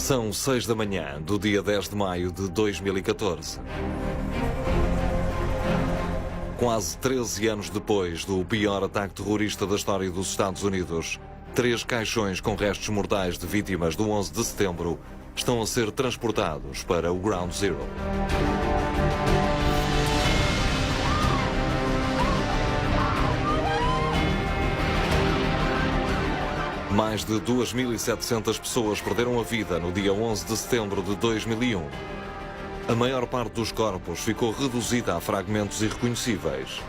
São 6 da manhã do dia 10 de maio de 2014. Quase 13 anos depois do pior ataque terrorista da história dos Estados Unidos, 3 caixões com restos mortais de vítimas do 11 de setembro estão a ser transportados para o Ground Zero. Mais de 2.700 pessoas perderam a vida no dia 11 de setembro de 2001. A maior parte dos corpos ficou reduzida a fragmentos irreconhecíveis.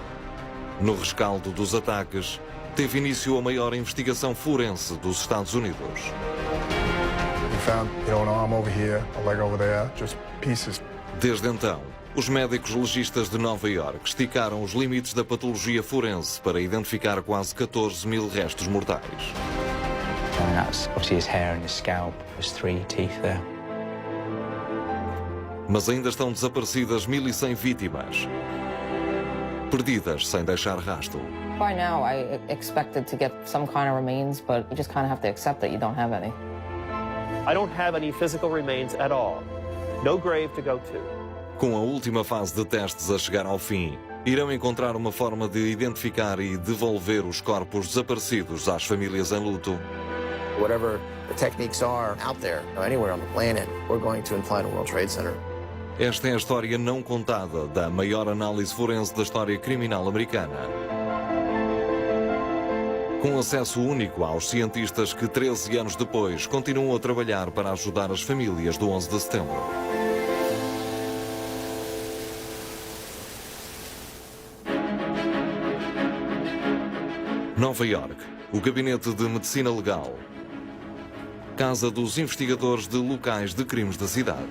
No rescaldo dos ataques, teve início a maior investigação forense dos Estados Unidos. We found, an arm over here, a leg over there, just pieces. Desde então, os médicos legistas de Nova Iorque esticaram os limites da patologia forense para identificar quase 14.000 restos mortais. And that's obviously his hair and his scalp. There's 3 teeth there. Mas ainda estão desaparecidas 1.100 vítimas, perdidas sem deixar rastro. By now, I expected to get some kind of remains, but you just kind of have to accept that you don't have any. I don't have any physical remains at all. No grave to go to. Com a última fase de testes a chegar ao fim, irão encontrar uma forma de identificar e devolver os corpos desaparecidos às famílias em luto. Whatever the techniques are out there, anywhere on the planet, we're going to implant a World Trade Center. Esta é a história não contada da maior análise forense da história criminal americana. Com acesso único aos cientistas que 13 anos depois continuam a trabalhar para ajudar as famílias do 11 de setembro. Nova Iorque, o Gabinete de Medicina Legal. Casa dos investigadores de locais de crimes da cidade.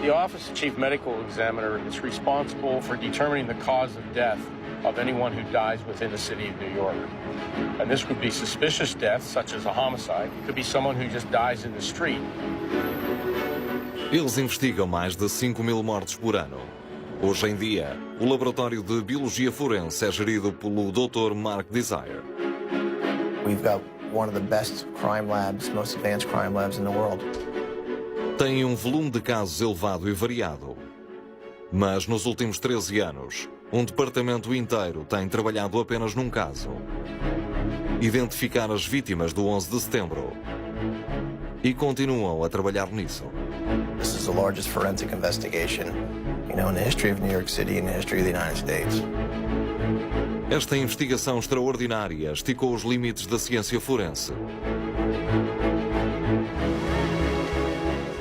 The Office of Chief Medical Examiner is responsible for determining the cause of death of anyone who dies within the city of New York. And this could be suspicious death, such as a homicide. It could be someone who just dies in the street. Eles investigam mais de 5.000 mortes por ano. Hoje em dia, o Laboratório de Biologia Forense é gerido pelo Dr. Mark Desire. We've got one of the best crime labs, most advanced crime labs in the world. Tem um volume de casos elevado e variado. Mas nos últimos 13 anos, um departamento inteiro tem trabalhado apenas num caso: identificar as vítimas do 11 de setembro. E continuam a trabalhar nisso. This is the largest forensic investigation, in the history of New York City and the history of the United States. Esta investigação extraordinária esticou os limites da ciência forense.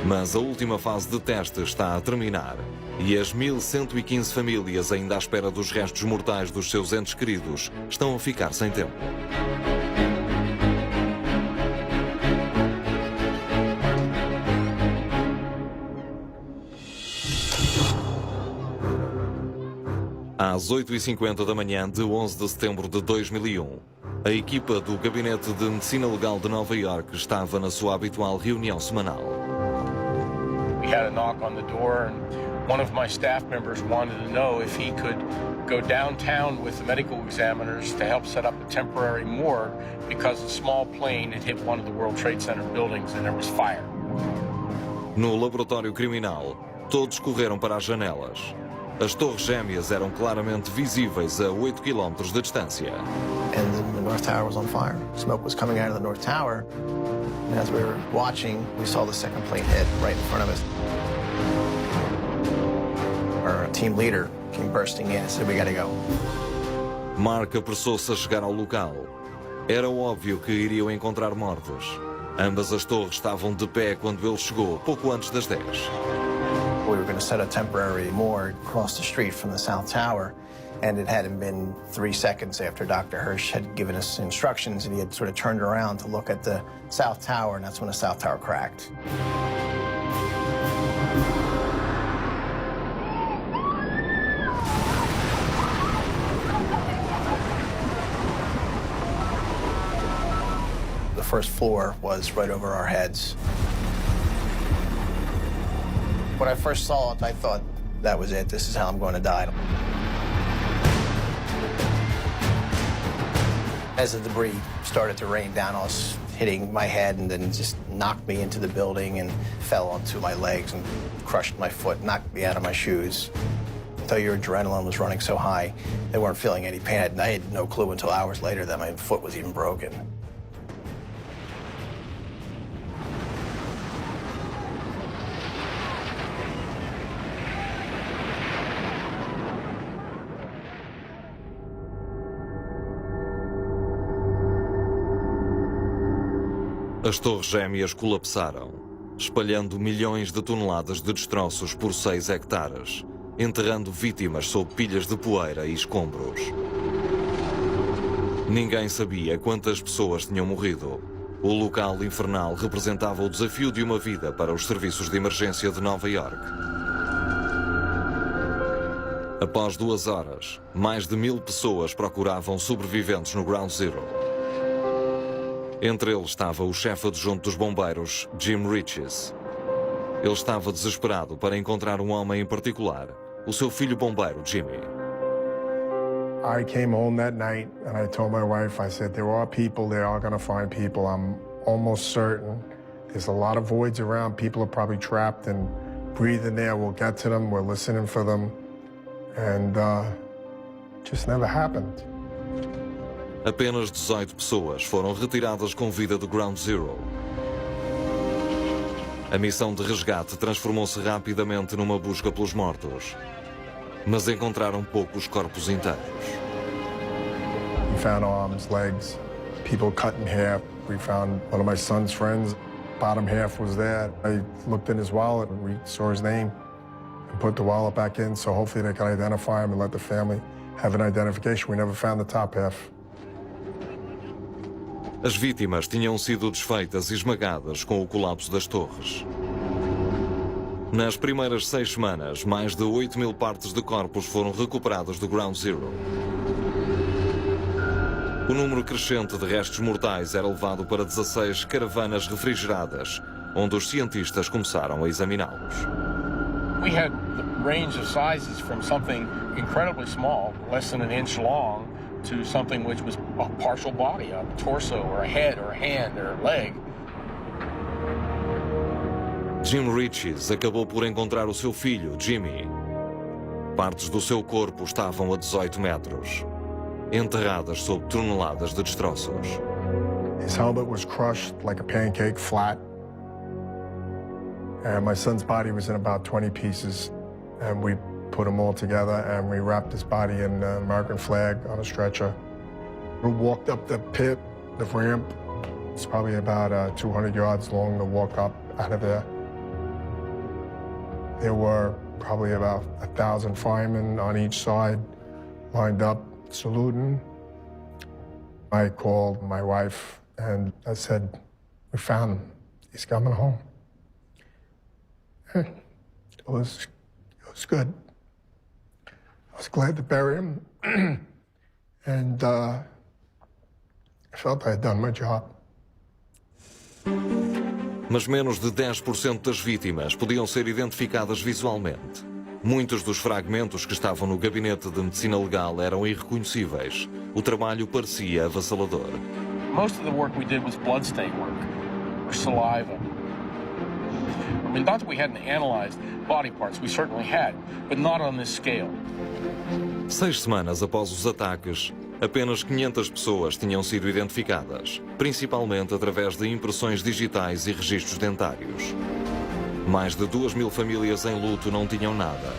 Mas a última fase de teste está a terminar e as 1.115 famílias ainda à espera dos restos mortais dos seus entes queridos estão a ficar sem tempo. Às 8h50 da manhã de 11 de setembro de 2001, a equipa do Gabinete de Medicina Legal de Nova Iorque estava na sua habitual reunião semanal. We had a knock on the door, and one of my staff members wanted to know if he could go downtown with the medical examiners to help set up a temporary morgue because a small plane had hit one of the World Trade Center buildings and there was fire. No laboratório criminal, todos correram para as janelas. As torres gêmeas eram claramente visíveis a 8 km de distância. And the North Tower was on fire. Smoke was coming out of the North Tower. And as we were watching, we saw the second plane hit right in front of us. Our team leader came bursting in and said, "We gotta go." Mark apressou-se a chegar ao local. Era óbvio que iriam encontrar mortos. Ambas as torres estavam de pé quando ele chegou, pouco antes das 10. We were going to set a temporary morgue across the street from the South Tower, and it hadn't been 3 seconds after Dr. Hirsch had given us instructions, and he had sort of turned around to look at the South Tower, and that's when the South Tower cracked. The first floor was right over our heads. When I first saw it, I thought, that was it. This is how I'm going to die. As the debris started to rain down, I was hitting my head and then just knocked me into the building and fell onto my legs and crushed my foot, knocked me out of my shoes. Though your adrenaline was running so high, they weren't feeling any pain. I had no clue until hours later that my foot was even broken. As torres gêmeas colapsaram, espalhando milhões de toneladas de destroços por 6 hectares, enterrando vítimas sob pilhas de poeira e escombros. Ninguém sabia quantas pessoas tinham morrido. O local infernal representava o desafio de uma vida para os serviços de emergência de Nova York. Após 2 horas, mais de 1000 pessoas procuravam sobreviventes no Ground Zero. Entre eles estava o chefe adjunto dos bombeiros, Jim Riches. Ele estava desesperado para encontrar um homem em particular, o seu filho bombeiro, Jimmy. I came home that night and I told my wife, I said, there are people, they are going to find people. I'm almost certain. There's a lot of voids around. People are probably trapped and breathing there. We'll get to them. We're listening for them. And just never happened. Apenas 18 pessoas foram retiradas com vida do Ground Zero. A missão de resgate transformou-se rapidamente numa busca pelos mortos, mas encontraram poucos corpos inteiros. We found arms, legs, people cut in half. We found one of my son's friends. Bottom half was there. I looked in his wallet and we saw his name and put the wallet back in, so hopefully they can identify him and let the family have an identification. We never found the top half. As vítimas tinham sido desfeitas e esmagadas com o colapso das torres. Nas primeiras 6 semanas, mais de 8.000 partes de corpos foram recuperadas do Ground Zero. O número crescente de restos mortais era levado para 16 caravanas refrigeradas, onde os cientistas começaram a examiná-los. We had the range of sizes from something incredibly small, less than an inch long, to something which was a partial body, a torso, or a head, or a hand, or a leg. Jim Riches acabou por encontrar o seu filho, Jimmy. Partes do seu corpo estavam a 18 metros, enterradas sob toneladas de destroços. His helmet was crushed like a pancake, flat. And my son's body was in about 20 pieces. And we put them all together and we wrapped his body in an American flag on a stretcher. We walked up the pit, the ramp. It's probably about 200 yards long to walk up out of there. There were probably about 1,000 firemen on each side lined up saluting. I called my wife and I said, we found him. He's coming home. It was good. I was glad to bury him, and I felt I had done my job. Mas menos de 10% das vítimas podiam ser identificadas visualmente. Muitos dos fragmentos que estavam no gabinete de medicina legal eram irreconhecíveis. O trabalho parecia avassalador. Most of the work we did was bloodstain work, or saliva. I mean, not that we hadn't analyzed body parts, we certainly had, but not on this scale. 6 semanas após os ataques, apenas 500 pessoas tinham sido identificadas, principalmente através de impressões digitais e registros dentários. Mais de 2.000 famílias em luto não tinham nada.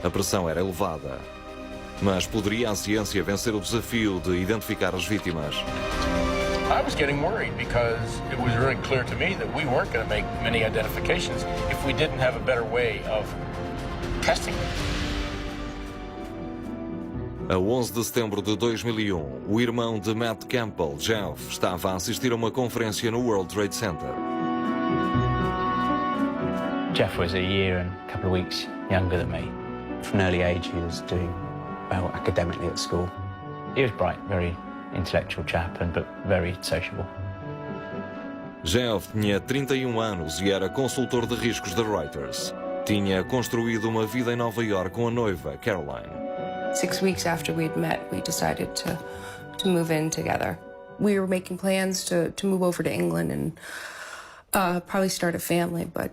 A pressão era elevada. Mas poderia a ciência vencer o desafio de identificar as vítimas? I was getting worried because it was really clear to me that we weren't going to make many identifications if we didn't have a better way of testing them. A 11 de setembro de 2001, o irmão de Matt Campbell, Jeff, estava a assistir a uma conferência no World Trade Center. Jeff was a year and a couple of weeks younger than me. From an early age, he was doing well academically at school. He was bright, very intellectual chap, but very sociable. Jeff tinha 31 anos e era consultor de riscos da Reuters. Tinha construído uma vida em Nova York com a noiva, Caroline. 6 weeks after we'd met, we decided to to move in together. We were making plans to move over to England and probably start a family, but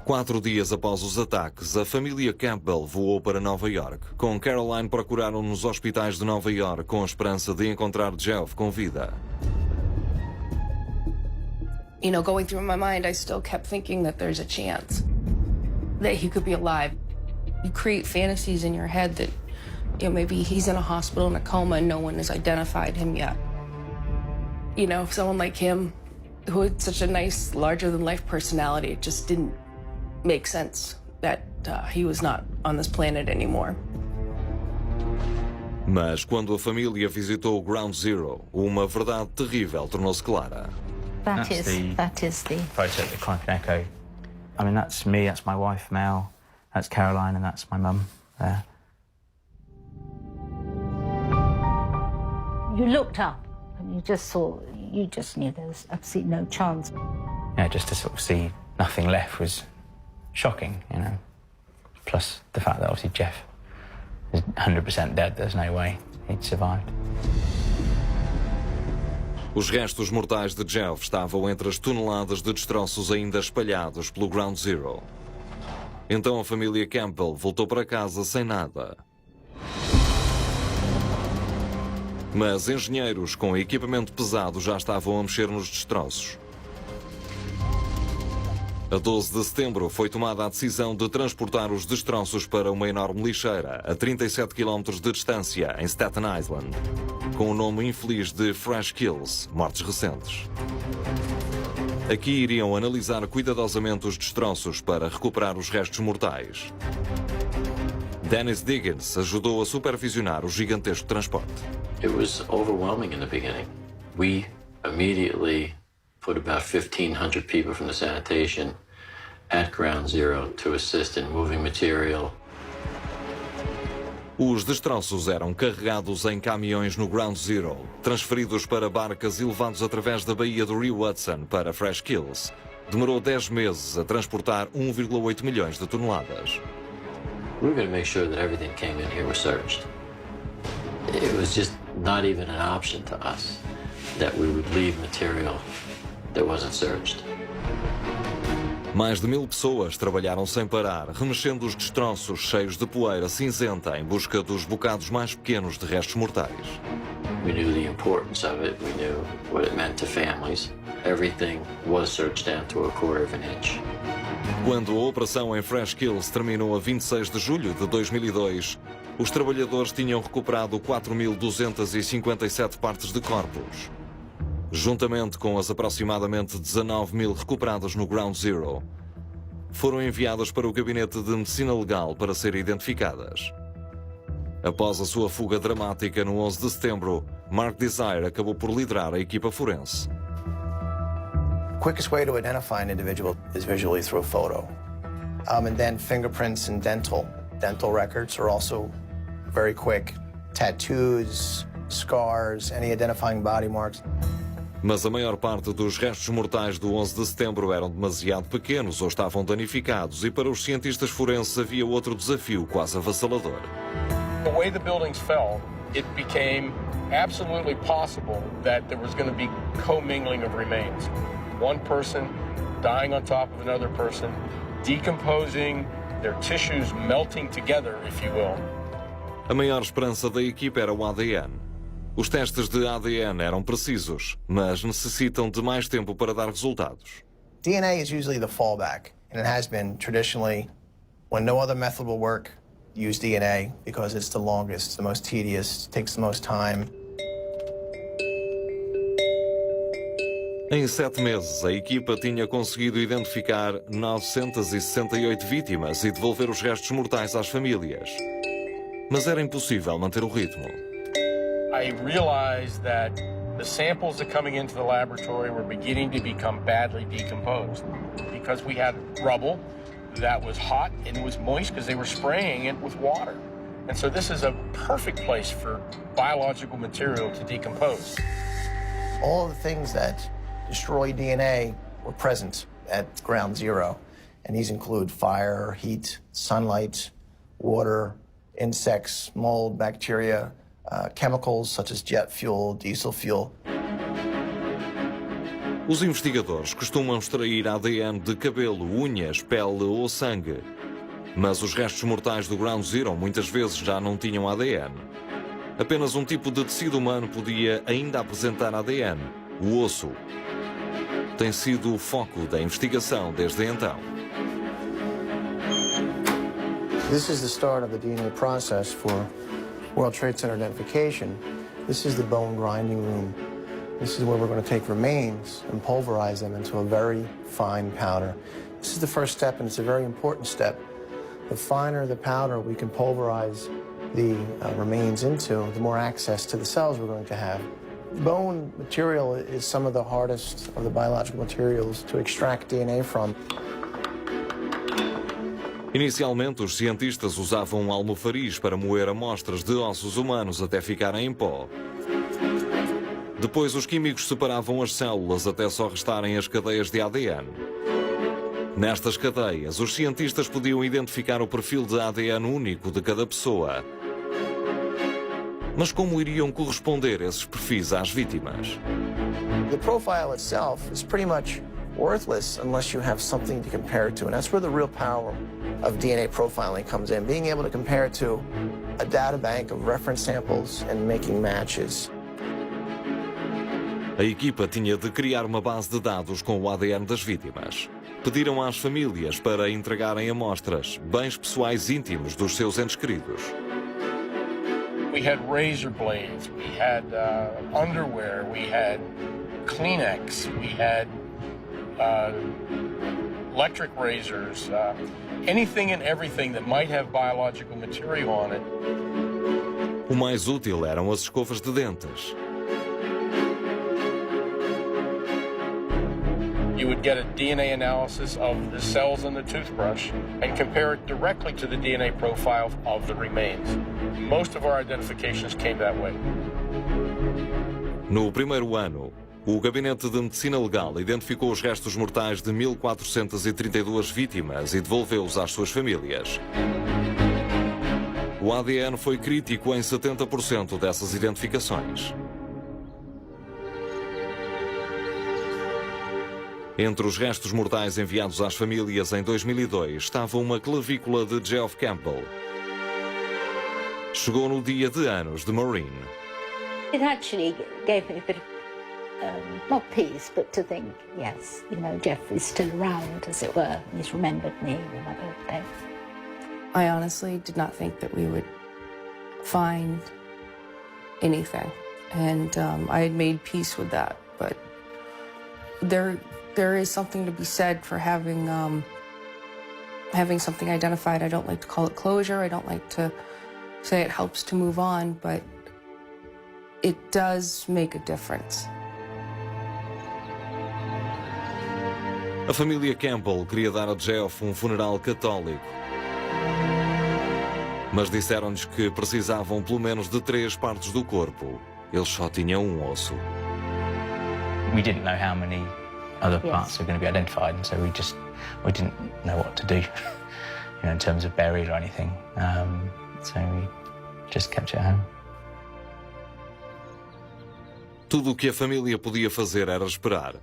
4 dias após os ataques, a família Campbell voou para Nova York. Com Caroline, procuraram nos hospitais de Nova York com a esperança de encontrar Jeff com vida. you know, going through my mind, I still kept thinking that there's a chance that he could be alive. You create fantasies in your head that, you know, maybe he's in a hospital in a coma and no one has identified him yet. You know, someone like him, who had such a nice, larger-than-life personality, it just didn't make sense that he was not on this planet anymore. Mas quando a família visitou o Ground Zero, uma verdade terrível tornou-se clara. That is the photo at the Chronicle Echo. I mean, that's me, that's my wife, Mel, that's Caroline, and that's my mum there. You looked up and you just saw, you just knew there was absolutely no chance. Yeah, just to sort of see nothing left was shocking, you know. Plus the fact that obviously Jeff is 100% dead, there's no way he'd survived. Os restos mortais de Jeff estavam entre as toneladas de destroços ainda espalhados pelo Ground Zero. Então a família Campbell voltou para casa sem nada. Mas engenheiros com equipamento pesado já estavam a mexer nos destroços. A 12 de setembro foi tomada a decisão de transportar os destroços para uma enorme lixeira, a 37 km de distância, em Staten Island, com o nome infeliz de Fresh Kills, mortes recentes. Aqui iriam analisar cuidadosamente os destroços para recuperar os restos mortais. Dennis Diggins ajudou a supervisionar o gigantesco transporte. It was overwhelming in the beginning. We immediately put about 1,500 people from the sanitation at Ground Zero to assist in moving material. Os destroços eram carregados em caminhões no Ground Zero, transferidos para barcas e levados através da baía do Rio Hudson para Fresh Kills. Demorou 10 meses a transportar 1,8 milhões de toneladas. We were going to make sure that everything came in here was searched. It was just not even an option to us that we would leave material that wasn't searched. Mais de 1.000 pessoas trabalharam sem parar, remexendo os destroços cheios de poeira cinzenta em busca dos bocados mais pequenos de restos mortais. We knew the importance of it. We knew what it meant to families. Everything was searched down to a quarter of an inch. Quando a operação em Fresh Kills terminou a 26 de julho de 2002, os trabalhadores tinham recuperado 4.257 partes de corpos. Juntamente com as aproximadamente 19.000 recuperadas no Ground Zero, foram enviadas para o Gabinete de Medicina Legal para serem identificadas. Após a sua fuga dramática no 11 de setembro, Mark Desire acabou por liderar a equipa forense. The quickest way to identify an individual is visually through a photo. And then fingerprints and dental records are also very quick. Tattoos, scars, any identifying body marks. Mas a maior parte dos restos mortais do 11 de setembro eram demasiado pequenos ou estavam danificados, e para os cientistas forenses havia outro desafio quase avassalador. The way the buildings fell, it became absolutely possible that there was going to be commingling of remains. One person dying on top of another person, decomposing, their tissues melting together, if you will. A maior esperança da equipe era o ADN. Os testes de ADN eram precisos, mas necessitam de mais tempo para dar resultados. DNA is usually the fallback, and it has been traditionally. When no other method will work, use DNA because it's the longest, the most tedious, takes the most time. Em 7 meses, a equipa tinha conseguido identificar 968 vítimas e devolver os restos mortais às famílias. Mas era impossível manter o ritmo. I realized that the samples that coming into the laboratory were beginning to become badly decomposed because we had rubble that was hot and was moist because they were spraying it with water. And so this is a perfect place for biological material to decompose. All of the things that destroy DNA were present at Ground Zero, and these include fire, heat, sunlight, water, insects, mold, bacteria, chemicals such as jet fuel, diesel fuel. Os investigadores costumam extrair ADN de cabelo, unhas, pele ou sangue. Mas os restos mortais do Ground Zero muitas vezes já não tinham ADN. Apenas um tipo de tecido humano podia ainda apresentar ADN, o osso. Tem sido o foco da investigação desde então. This is the start of the DNA process for World Trade Center identification. This is the bone grinding room. This is where we're going to take remains and pulverize them into a very fine powder. This is the first step, and it's a very important step. The finer the powder we can pulverize the remains into, the more access to the cells we're going to have. Bone material is some of the hardest of the biological materials to extract DNA from. Inicialmente, os cientistas usavam um almofariz para moer amostras de ossos humanos até ficarem em pó. Depois, os químicos separavam as células até só restarem as cadeias de ADN. Nestas cadeias, os cientistas podiam identificar o perfil de ADN único de cada pessoa. Mas como iriam corresponder esses perfis às vítimas? The profile itself is pretty much worthless unless you have something to compare it to, and that's where the real power of DNA profiling comes in, being able to compare it to a data bank of reference samples and making matches. A equipa tinha de criar uma base de dados com o ADN das vítimas. Pediram às famílias para entregarem amostras, bens pessoais íntimos dos seus entes queridos. We had razor blades, we had underwear, we had Kleenex, we had electric razors, anything and everything that might have biological material on it. O mais útil eram as escovas de dentes. You would get a DNA analysis of the cells in the toothbrush and compare it directly to the DNA profile of the remains. Most of our identifications came that way. No primeiro ano, o Gabinete de Medicina Legal identificou os restos mortais de 1.432 vítimas e devolveu-os às suas famílias. O ADN foi crítico em 70% dessas identificações. Entre os restos mortais enviados às famílias em 2002 estava uma clavícula de Geoff Campbell. Chegou no dia de anos de Maureen. It actually gave me a bit of, not peace, but to think, yes, you know, Jeff is still around, as it were. He's remembered me on my birthday. I honestly did not think that we would find anything. And I had made peace with that, but there is something to be said for having something identified. I don't like to call it closure. I don't like to say it helps to move on, but it does make a difference. A família Campbell queria dar a Geoff um funeral católico. Mas disseram-lhes que precisavam pelo menos de 3 partes do corpo. Eles só tinham um osso. We didn't know how many other parts were going to be identified, and so we didn't know what to do, you know, in terms of burial or anything. So we just kept it at home. Tudo o que a família podia fazer era esperar,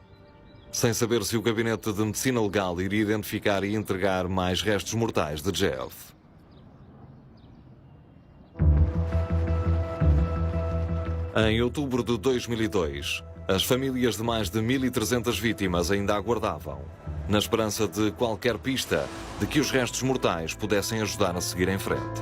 sem saber se o Gabinete de Medicina Legal iria identificar e entregar mais restos mortais de Geoff. Em outubro de 2002, as famílias de mais de 1.300 vítimas ainda aguardavam, na esperança de qualquer pista de que os restos mortais pudessem ajudar a seguir em frente.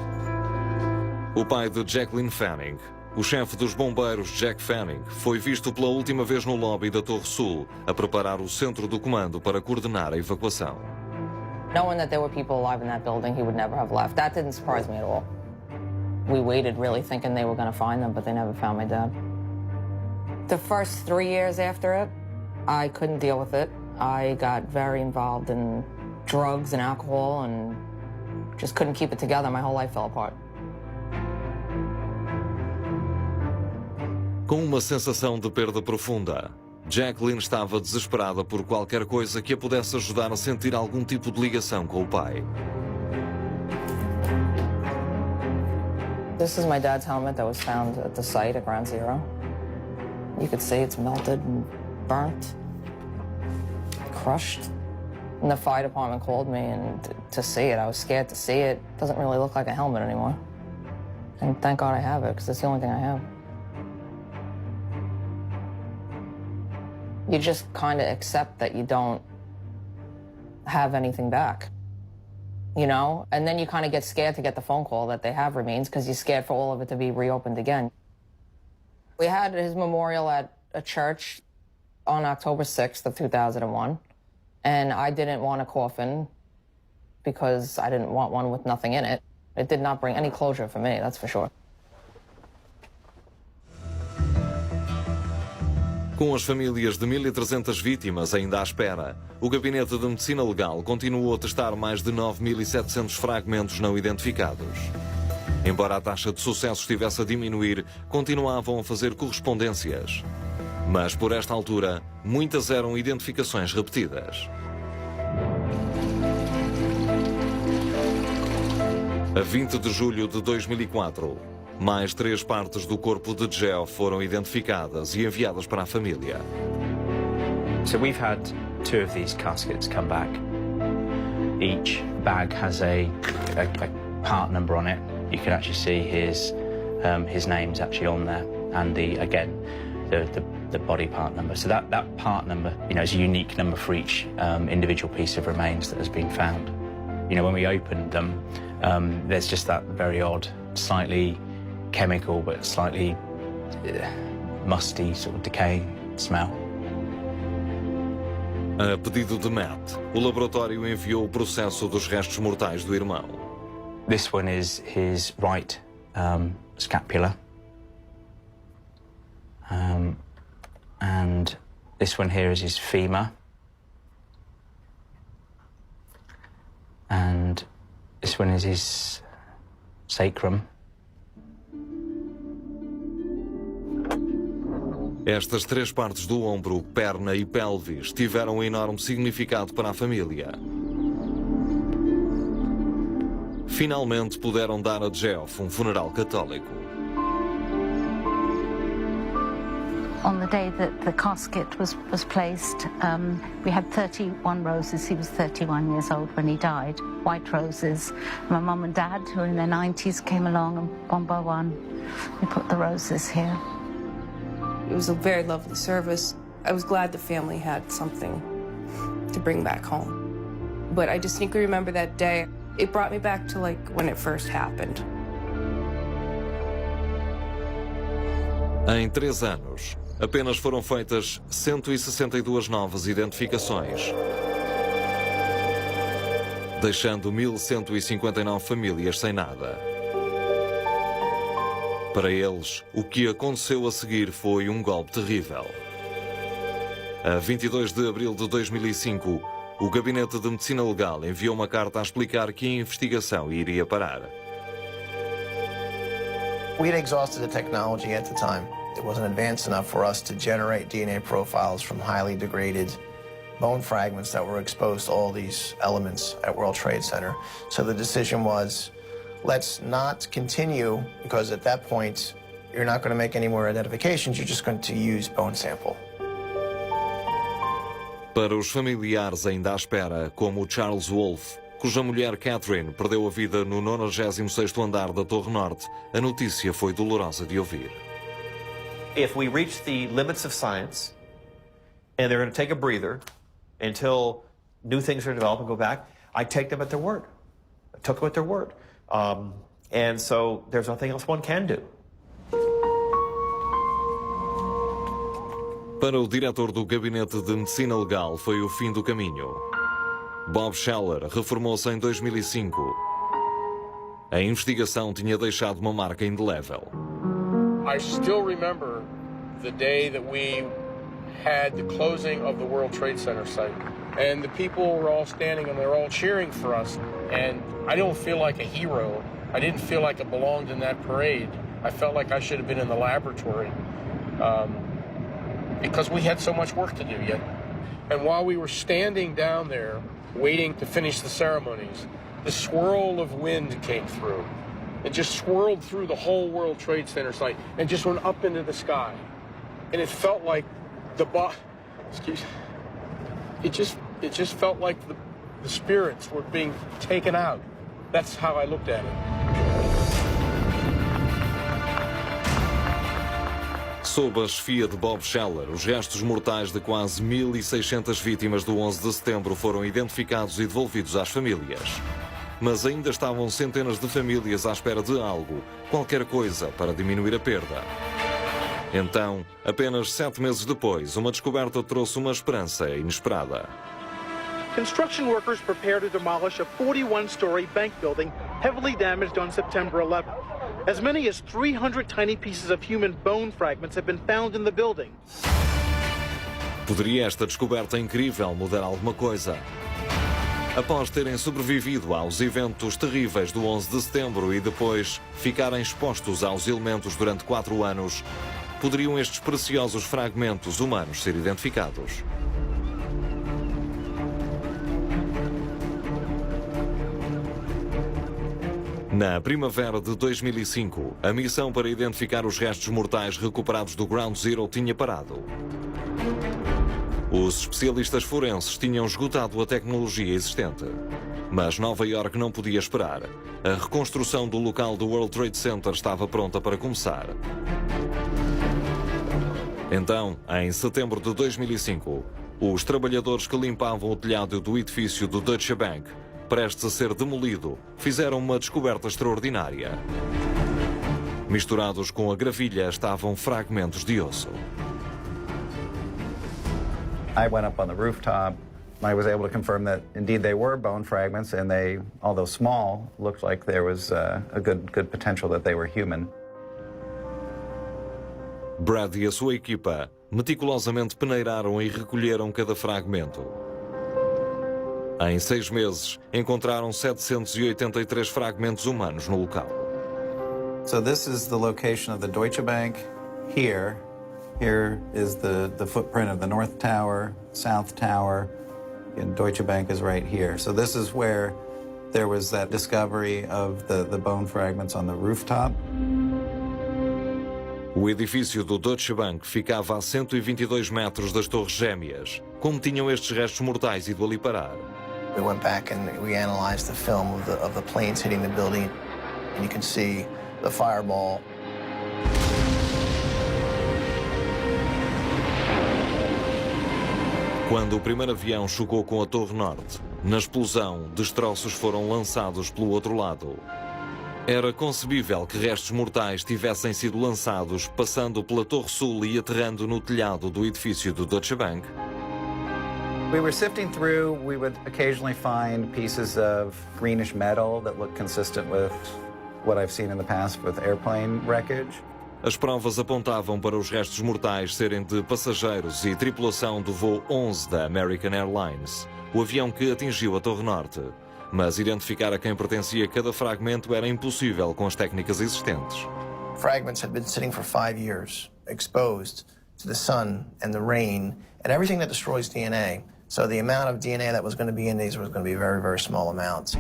O pai de Jacqueline Fanning, o chefe dos bombeiros Jack Fanning, foi visto pela última vez no lobby da Torre Sul a preparar o centro do comando para coordenar a evacuação. Knowing that there were people alive in that building, he would never have left. That didn't surprise me at all. We waited really thinking they were going to find them, but they never found my dad. The first 3 years after it, I couldn't deal with it. I got very involved in drugs and alcohol and just couldn't keep it together. My whole life fell apart. Com uma sensação de perda profunda, Jacqueline estava desesperada por qualquer coisa que a pudesse ajudar a sentir algum tipo de ligação com o pai. This is my dad's helmet that was found at the site at Ground Zero. You could see it's melted and burnt, crushed. And the fire department called me, and to see it, I was scared to see it. It doesn't really look like a helmet anymore. And thank God I have it, because it's the only thing I have. You just kind of accept that you don't have anything back, you know? And then you kind of get scared to get the phone call that they have remains, because you're scared for all of it to be reopened again. We had his memorial at a church on October 6th of 2001. And I didn't want a coffin because I didn't want one with nothing in it. It did not bring any closure for me, that's for sure. Com as famílias de 1.300 vítimas ainda à espera, o Gabinete de Medicina Legal continuou a testar mais de 9.700 fragmentos não identificados. Embora a taxa de sucesso estivesse a diminuir, continuavam a fazer correspondências. Mas, por esta altura, muitas eram identificações repetidas. A 20 de julho de 2004, mais 3 partes do corpo de Geoff foram identificadas e enviadas para a família. So we've had 2 of these caskets come back. Each bag has a part number on it. You can actually see his name's actually on there, and the body part number. So that part number, you know, is a unique number for each individual piece of remains that has been found. You know, when we opened them, there's just that very odd, slightly chemical but slightly musty, sort of decaying smell. A pedido de Matt, o laboratório enviou o processo dos restos mortais do irmão. This one is his right scapula. And this one here is his femur. And this one is his sacrum. Estas 3 partes do ombro, perna e pelvis tiveram um enorme significado para a família. Finalmente puderam dar a Geoff funeral católico. On the day that the casket was placed, we had 31 roses. He was 31 years old when he died, white roses. My mum and dad, who were in their 90s, came along, and one by one, we put the roses here. It was a very lovely service. I was glad the family had something to bring back home. But I distinctly remember that day. It brought me back to like when it first happened. Em 3 anos, apenas foram feitas 162 novas identificações, deixando 1.159 famílias sem nada. Para eles, o que aconteceu a seguir foi um golpe terrível. A 22 de abril de 2005, o Gabinete de Medicina Legal enviou uma carta a explicar que a investigação iria parar. We had exhausted the technology at the time. It wasn't advanced enough for us to generate DNA profiles from highly degraded bone fragments that were exposed to all these elements at World Trade Center. So the decision was, let's not continue, because at that point, you're not going to make any more identifications, you're just going to use bone sample. Para os familiares ainda à espera, como o Charles Wolfe, cuja mulher Catherine perdeu a vida no 96º andar da Torre Norte, a notícia foi dolorosa de ouvir. If we reach the limits of science, and they're going to take a breather until new things are developed and go back, I take them at their word. I took them at their word. And so there's nothing else one can do. Para o diretor do Gabinete de Medicina Legal foi o fim do caminho. Bob Scheller reformou-se em 2005. A investigação tinha deixado uma marca indelével. I still remember the day that we had the closing of the World Trade Center site. And the people were all standing and they were all cheering for us. And I don't feel like a hero. I didn't feel like I belonged in that parade. I felt like I should have been in the laboratory because we had so much work to do yet. And while we were standing down there waiting to finish the ceremonies, the swirl of wind came through. It just swirled through the whole World Trade Center site and just went up into the sky. And it felt like it just felt like the spirits were being taken out. That's how I looked at it. Sob a chefia de Bob Scheller, os restos mortais de quase 1.600 vítimas do 11 de setembro foram identificados e devolvidos às famílias. Mas ainda estavam centenas de famílias à espera de algo, qualquer coisa, para diminuir a perda. Então, apenas 7 meses depois, uma descoberta trouxe uma esperança inesperada. Construction workers prepare to demolish a 41-story bank building heavily damaged on September 11th. As many as 300 tiny pieces of human bone fragments have been found in the building. Poderia esta descoberta incrível mudar alguma coisa? Após terem sobrevivido aos eventos terríveis do 11 de setembro e depois ficarem expostos aos elementos durante 4 anos, poderiam estes preciosos fragmentos humanos ser identificados? Na primavera de 2005, a missão para identificar os restos mortais recuperados do Ground Zero tinha parado. Os especialistas forenses tinham esgotado a tecnologia existente. Mas Nova York não podia esperar. A reconstrução do local do World Trade Center estava pronta para começar. Então, em setembro de 2005, os trabalhadores que limpavam o telhado do edifício do Deutsche Bank, prestes a ser demolido, fizeram uma descoberta extraordinária. Misturados com a gravilha estavam fragmentos de osso. I went up on the rooftop. I was able to confirm that indeed they were bone fragments, and they, although small, looked like there was a good potential that they were human. Brad e a sua equipa meticulosamente peneiraram e recolheram cada fragmento. Em 6 meses, encontraram 783 fragmentos humanos no local. So this is the location of the Deutsche Bank here. Here is the footprint of the North Tower, South Tower, and Deutsche Bank is right here. So this is where there was that discovery of the bone fragments on the rooftop. O edifício do Deutsche Bank ficava a 122 metros das Torres Gêmeas. Como tinham estes restos mortais ido ali parar? We went back and we analyzed the film of the planes hitting the building, and you can see the fireball. Quando o primeiro avião chocou com a Torre Norte, na explosão, destroços foram lançados pelo outro lado. Era concebível que restos mortais tivessem sido lançados passando pela Torre Sul e aterrando no telhado do edifício do Deutsche Bank? We were sifting through. We would occasionally find pieces of greenish metal that look consistent with what I've seen in the past with airplane wreckage. As provas apontavam para os restos mortais serem de passageiros e tripulação do voo 11 da American Airlines, o avião que atingiu a Torre Norte. Mas identificar a quem pertencia cada fragmento era impossível com as técnicas existentes. Fragments had been sitting for 5 years, exposed to the sun and the rain and everything that destroys DNA. So the amount of DNA that was going to be in these was going to be very, very small amounts.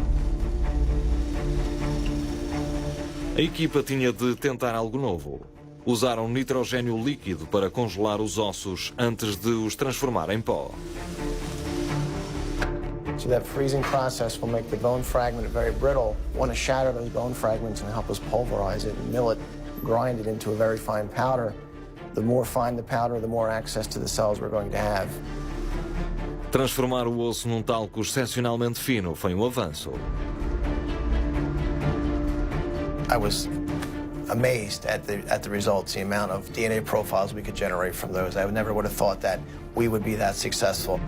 A equipa tinha de tentar algo novo. Usaram nitrogênio líquido para congelar os ossos antes de os transformar em pó. So that freezing process will make the bone fragment very brittle. We want to shatter those bone fragments and help us pulverize it and mill it, grind it into a very fine powder. The more fine the powder, the more access to the cells we're going to have. Transformar o osso num talco excepcionalmente fino foi um avanço. I was amazed at the results, the amount of DNA profiles we could generate from those. I never would have thought that we would be that successful.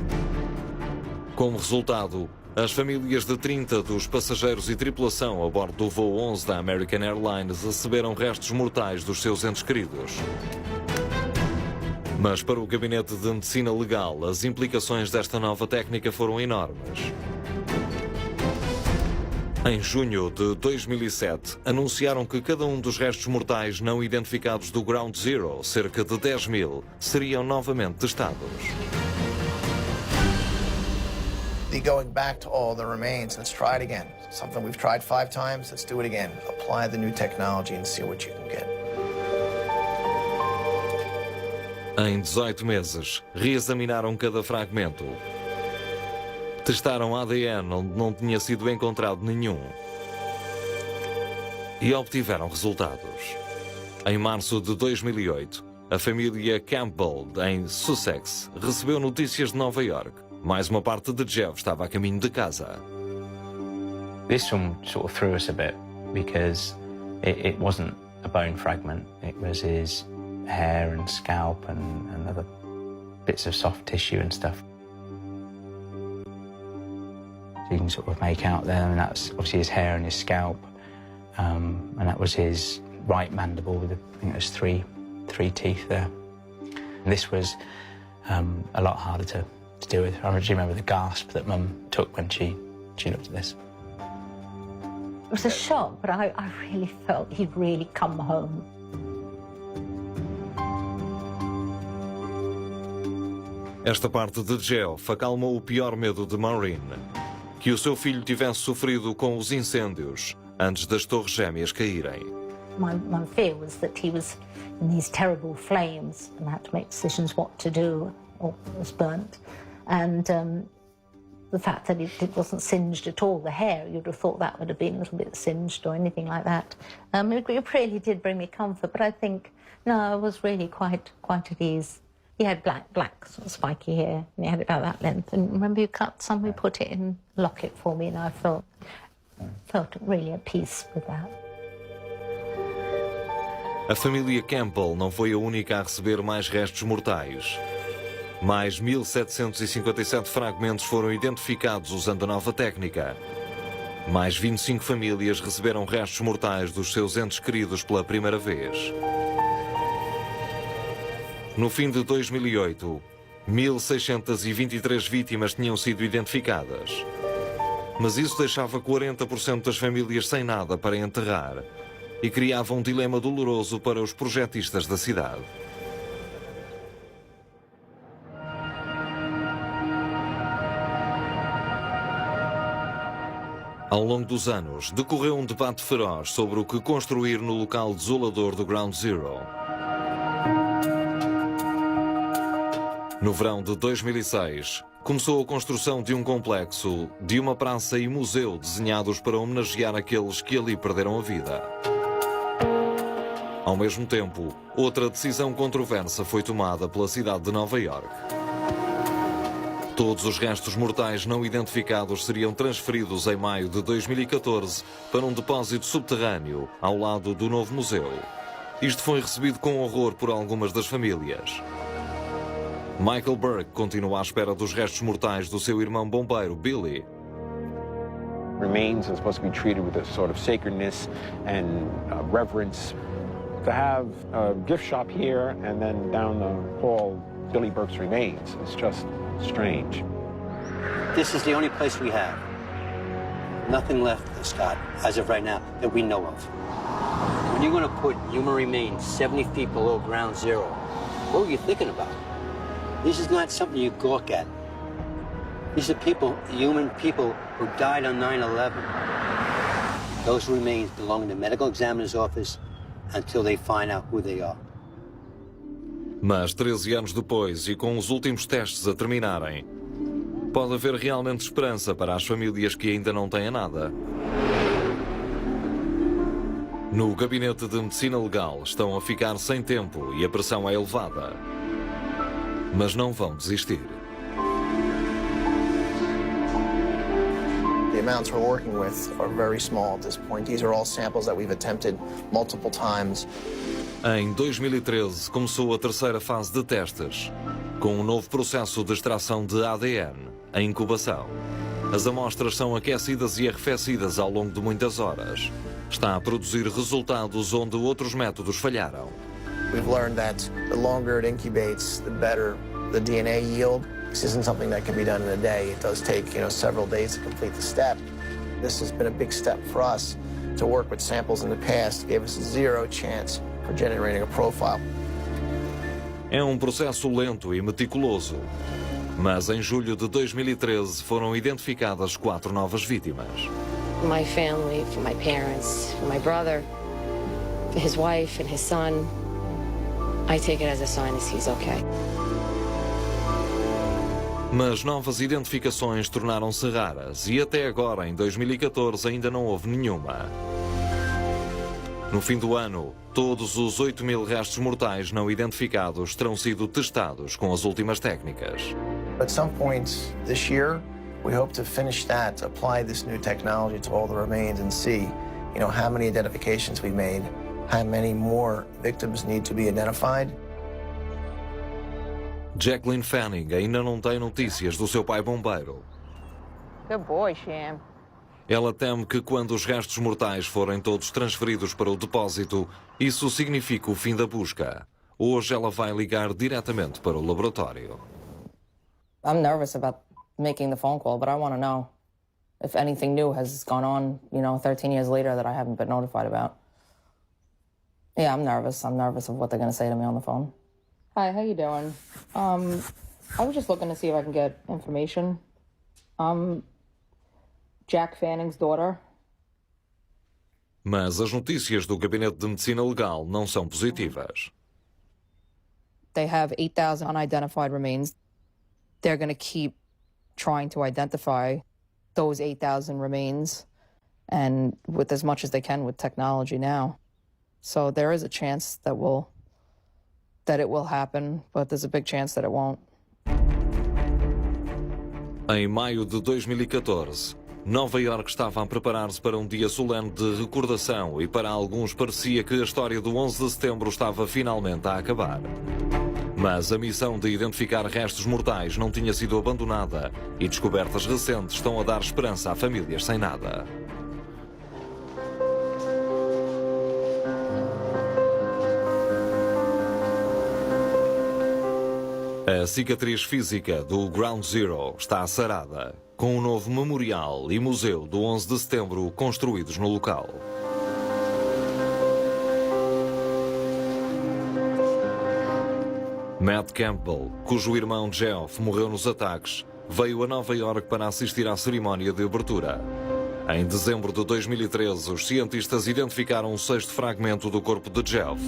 Como resultado, as famílias de 30 dos passageiros e tripulação a bordo do voo 11 da American Airlines receberam restos mortais dos seus entes queridos. Mas para o Gabinete de Medicina Legal, as implicações desta nova técnica foram enormes. Em junho de 2007, anunciaram que cada um dos restos mortais não identificados do Ground Zero, cerca de 10.000, seriam novamente testados. be going back to all the remains. Let's try it again. Something we've tried 5 times, let's do it again. Apply the new technology and see what you can get. Em 18 meses, reexaminaram cada fragmento. Testaram ADN onde não tinha sido encontrado nenhum. E obtiveram resultados. Em março de 2008, a família Campbell, em Sussex, recebeu notícias de Nova York. Mais uma parte de Jeff estava a caminho de casa. This one sort of threw us a bit because it wasn't a bone fragment. It was his hair and scalp and other bits of soft tissue and stuff. So you can sort of make out there, and that's obviously his hair and his scalp, and that was his right mandible with, I think it was three teeth there. And this was a lot harder to deal with. I actually remember the gasp that Mum took when she looked at this. It was a shock, but I really felt he'd really come home. Esta parte de Geoff acalmou o pior medo de Maureen, que o seu filho tivesse sofrido com os incêndios antes das torres gêmeas caírem. My fear was that he was in these terrible flames and had to make decisions what to do or was burnt. And the fact that it wasn't singed at all, the hair, you'd have thought that would have been a little bit singed or anything like that. It really did bring me comfort, but I think, no, I was really quite at ease. He had black sort of spiky hair, and he had it about that length. And remember you cut some, you put it in a locket for me, and I felt really at peace with that. A família Campbell não foi a única a receber mais restos mortais. Mais 1.757 fragmentos foram identificados usando a nova técnica. Mais 25 famílias receberam restos mortais dos seus entes queridos pela primeira vez. No fim de 2008, 1.623 vítimas tinham sido identificadas. Mas isso deixava 40% das famílias sem nada para enterrar e criava um dilema doloroso para os projetistas da cidade. Ao longo dos anos, decorreu um debate feroz sobre o que construir no local desolador do Ground Zero. No verão de 2006, começou a construção de um complexo, de uma praça e museu desenhados para homenagear aqueles que ali perderam a vida. Ao mesmo tempo, outra decisão controversa foi tomada pela cidade de Nova York. Todos os restos mortais não identificados seriam transferidos em maio de 2014 para um depósito subterrâneo ao lado do novo museu. Isto foi recebido com horror por algumas das famílias. Michael Burke continua à espera dos restos mortais do seu irmão bombeiro, Billy. Remains are supposed to be treated with a sort of sacredness and reverence. To have a gift shop here and then down the hall, Billy Burke's remains, is just strange. This is the only place we have. Nothing left, Scott, as of right now, that we know of. When you're going to put human remains 70 feet below ground zero, what were you thinking about? This is not something you gawk at. These are people, human people, who died on 9/11. Those remains belong in the medical examiner's office until they find out who they are. Mas 13 anos depois, e com os últimos testes a terminarem, pode haver realmente esperança para as famílias que ainda não têm nada. No Gabinete de Medicina Legal estão a ficar sem tempo e a pressão é elevada. Mas não vão desistir. The amounts we're working with are very small at this point. These are all samples that we've attempted multiple times. Em 2013 começou a terceira fase de testes, com um novo processo de extração de ADN, a incubação. As amostras são aquecidas e arrefecidas ao longo de muitas horas. Está a produzir resultados onde outros métodos falharam. We've learned that the longer it incubates, the better the DNA yield. This isn't something that can be done in a day. It does take, several days to complete the step. This has been a big step for us. To work with samples in the past gave us zero chance for generating a profile. É um processo lento e meticuloso. Mas em julho de 2013 foram identificadas 4 novas vítimas. My family, for my parents, for my brother, for his wife and his son, I take it as a sign that he's okay. Mas novas identificações tornaram-se raras e até agora, em 2014, ainda não houve nenhuma. No fim do ano, todos os 8.000 restos mortais não identificados terão sido testados com as últimas técnicas. At some point this year, we hope to finish that, to apply this new technology to all the remains and see, how many identifications we made, how many more victims need to be identified. Jacqueline Fanning ainda não tem notícias do seu pai bombeiro. Good boy, Sham. Ela teme que quando os restos mortais forem todos transferidos para o depósito, isso signifique o fim da busca. Hoje ela vai ligar diretamente para o laboratório. I'm nervous about making the phone call, but I want to know if anything new has gone on, 13 years later that I haven't been notified about. Yeah, I'm nervous. I'm nervous of what they're going to say to me on the phone. Hi, how you doing? I was just looking to see if I can get information. Jack Fanning's daughter. Mas as notícias do Gabinete de Medicina Legal não são positivas. They have 8,000 unidentified remains. They're going to keep trying to identify those 8,000 remains, and with as much as they can with technology now. So there is a chance that it will happen, but there's a big chance that it won't. Em maio de 2014, Nova York estava a preparar-se para um dia solene de recordação e para alguns parecia que a história do 11 de setembro estava finalmente a acabar. Mas a missão de identificar restos mortais não tinha sido abandonada e descobertas recentes estão a dar esperança a famílias sem nada. A cicatriz física do Ground Zero está sarada, com um novo memorial e museu do 11 de setembro construídos no local. Matt Campbell, cujo irmão Geoff morreu nos ataques, veio a Nova York para assistir à cerimónia de abertura. Em dezembro de 2013, os cientistas identificaram o 6º fragmento do corpo de Geoff.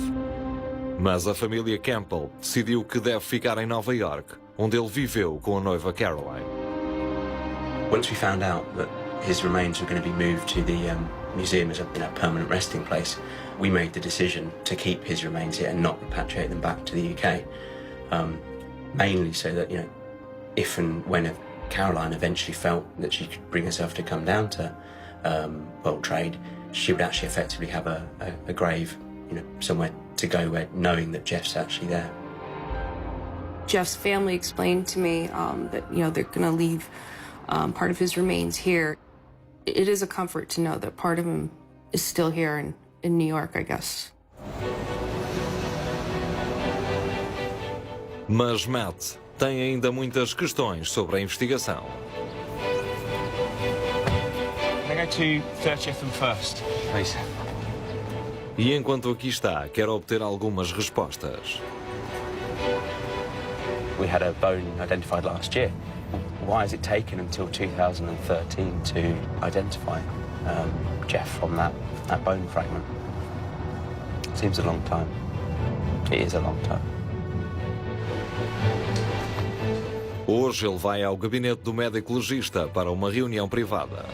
Mas a família Campbell decidiu que deve ficar em Nova York, onde ele viveu com a noiva Caroline. Once we found out that his remains were going to be moved to the museum as a permanent resting place, we made the decision to keep his remains here and not repatriate them back to the UK. Mainly so that, if and when Caroline eventually felt that she could bring herself to come down to World Trade, she would actually effectively have a grave, somewhere to go where, knowing that Jeff's actually there. Jeff's family explained to me that, they're going to leave part of his remains here. It is a comfort to know that part of him is still here in New York, I guess. Mas Matt tem ainda muitas questões sobre a investigação. Can I go to 30th and 1st, please? E enquanto aqui está, quer obter algumas respostas. We had a bone identified last year. Why has it taken until 2013 to identify Jeff from that bone fragment? Seems a long time. It is a long time. Hoje ele vai ao gabinete do médico legista para uma reunião privada.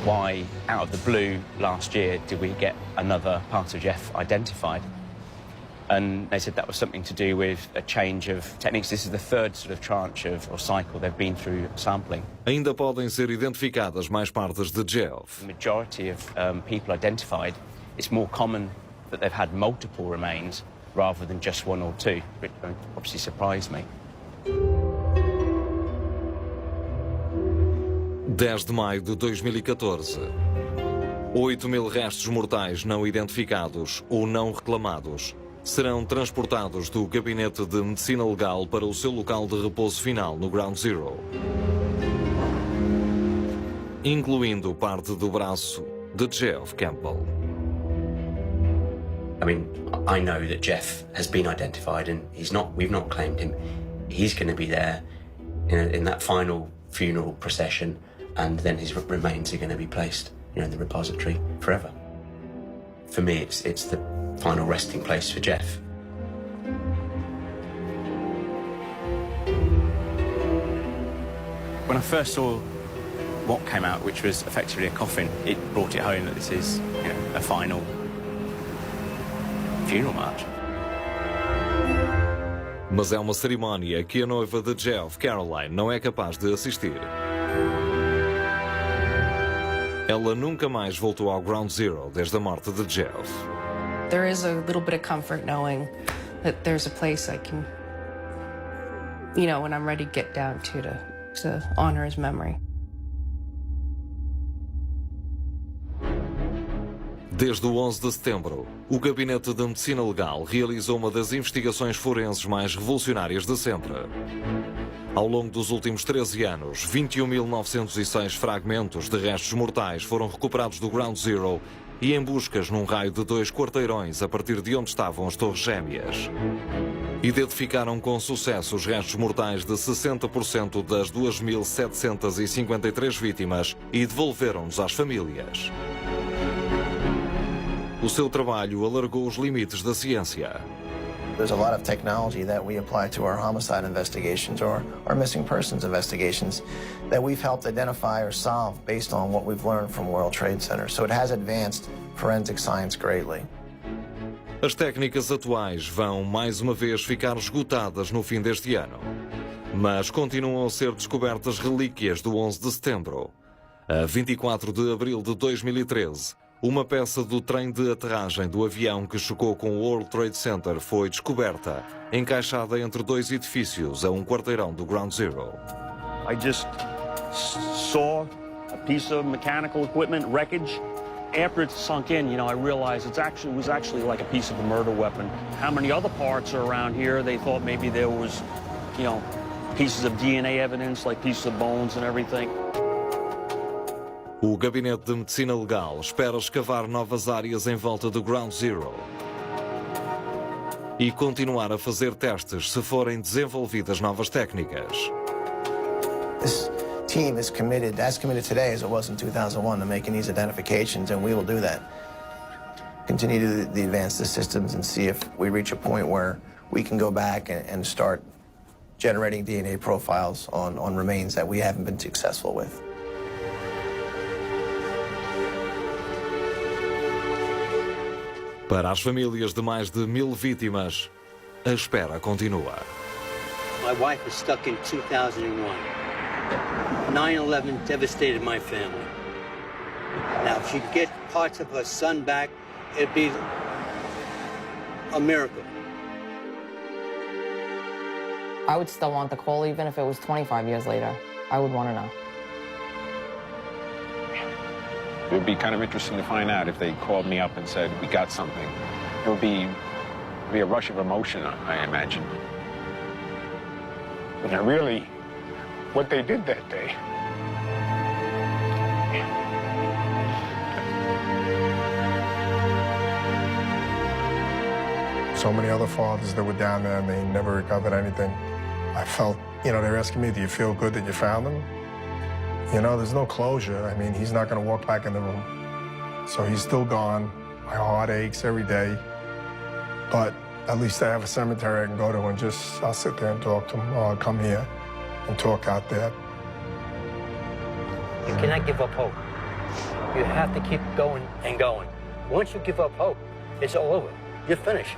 Why, out of the blue, last year did we get another part of Jeff identified? And they said that was something to do with a change of techniques. This is the third sort of tranche or cycle they've been through sampling. Ainda podem ser identificadas mais partes de Geoff. The majority of people identified, it's more common that they've had multiple remains rather than just one or two, which obviously surprised me. 10 de maio de 2014. 8.000 restos mortais não identificados ou não reclamados serão transportados do Gabinete de Medicina Legal para o seu local de repouso final no Ground Zero, incluindo parte do braço de Geoff Campbell. I mean, I know that Jeff has been identified and we've not claimed him. He's going to be there in that final funeral procession, and then his remains are going to be placed, in the repository forever. For me, it's the final resting place for Jeff. When I first saw what came out, which was effectively a coffin, it brought it home that this is, a final funeral march. Mas é uma cerimónia que a noiva de Jeff, Caroline, não é capaz de assistir. Ela nunca mais voltou ao Ground Zero desde a morte de Jeff. There is a little bit of comfort knowing that there's a place I can, when I'm ready to get down to honor his memory. Desde o 11 de setembro, o Gabinete de Medicina Legal realizou uma das investigações forenses mais revolucionárias de sempre. Ao longo dos últimos 13 anos, 21.906 fragmentos de restos mortais foram recuperados do Ground Zero e em buscas num raio de 2 quarteirões a partir de onde estavam as Torres Gêmeas. Identificaram com sucesso os restos mortais de 60% das 2.753 vítimas e devolveram-nos às famílias. O seu trabalho alargou os limites da ciência. There's a lot of technology that we apply to our homicide investigations or our missing persons investigations that we've helped identify or solve based on what we've learned from World Trade Center. So it has advanced forensic science greatly. As técnicas atuais vão, mais uma vez, ficar esgotadas no fim deste ano. Mas continuam a ser descobertas relíquias do 11 de setembro. A 24 de abril de 2013, uma peça do trem de aterragem do avião que chocou com o World Trade Center foi descoberta, encaixada entre 2 edifícios a um quarteirão do Ground Zero. I just saw a piece of mechanical equipment wreckage. After it sunk in, I realized it was actually like a piece of a murder weapon. How many other parts are around here? They thought maybe there was, pieces of DNA evidence, like pieces of bones and everything. O Gabinete de Medicina Legal espera escavar novas áreas em volta do Ground Zero e continuar a fazer testes se forem desenvolvidas novas técnicas. This team is committed, as committed today as it was in 2001, to making these identifications, and we will do that. Continue to advance the systems and see if we reach a point where we can go back and start generating DNA profiles on remains that we haven't been successful with. Para as famílias de mais de 1000 vítimas, a espera continua. My wife was stuck in 2001. 9/11 devastated my family. Now, if she could get parts of her son back, it'd be a miracle. I would still want the call even if it was 25 years later. I would want to know. It would be kind of interesting to find out if they called me up and said, we got something. It would be a rush of emotion, I imagine. But really, what they did that day. So many other fathers that were down there and they never recovered anything. I felt, they're asking me, do you feel good that you found them? There's no closure. I mean, he's not going to walk back in the room. So he's still gone. My heart aches every day. But at least I have a cemetery I can go to and I'll sit there and talk to him, or I'll come here and talk out there. You cannot give up hope. You have to keep going and going. Once you give up hope, it's all over. You're finished.